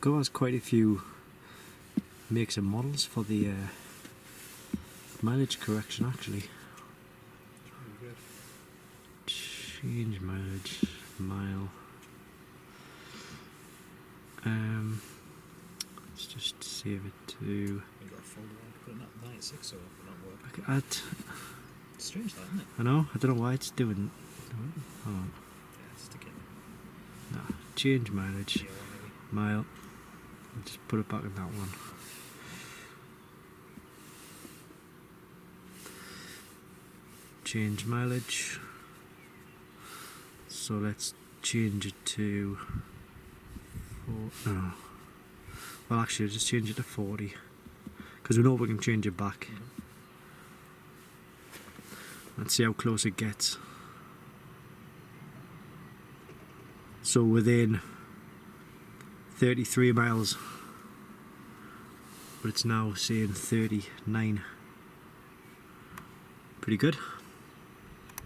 covers quite a few makes and models for the mileage correction actually. Really good. Change mileage, mile. Let's just save it to. You got a folder on to put it at 96 or not work. At. It's strange that, isn't it? I know. I don't know why it's doing. Hold on. Yeah, stick it. No, change mileage, Yeah, mile. I'll just put it back in that one. Change mileage. So let's change it to. No. Well, actually, I'll just change it to 40 because we know we can change it back. Let's see how close it gets. So within 33 miles, but it's now saying 39. Pretty good.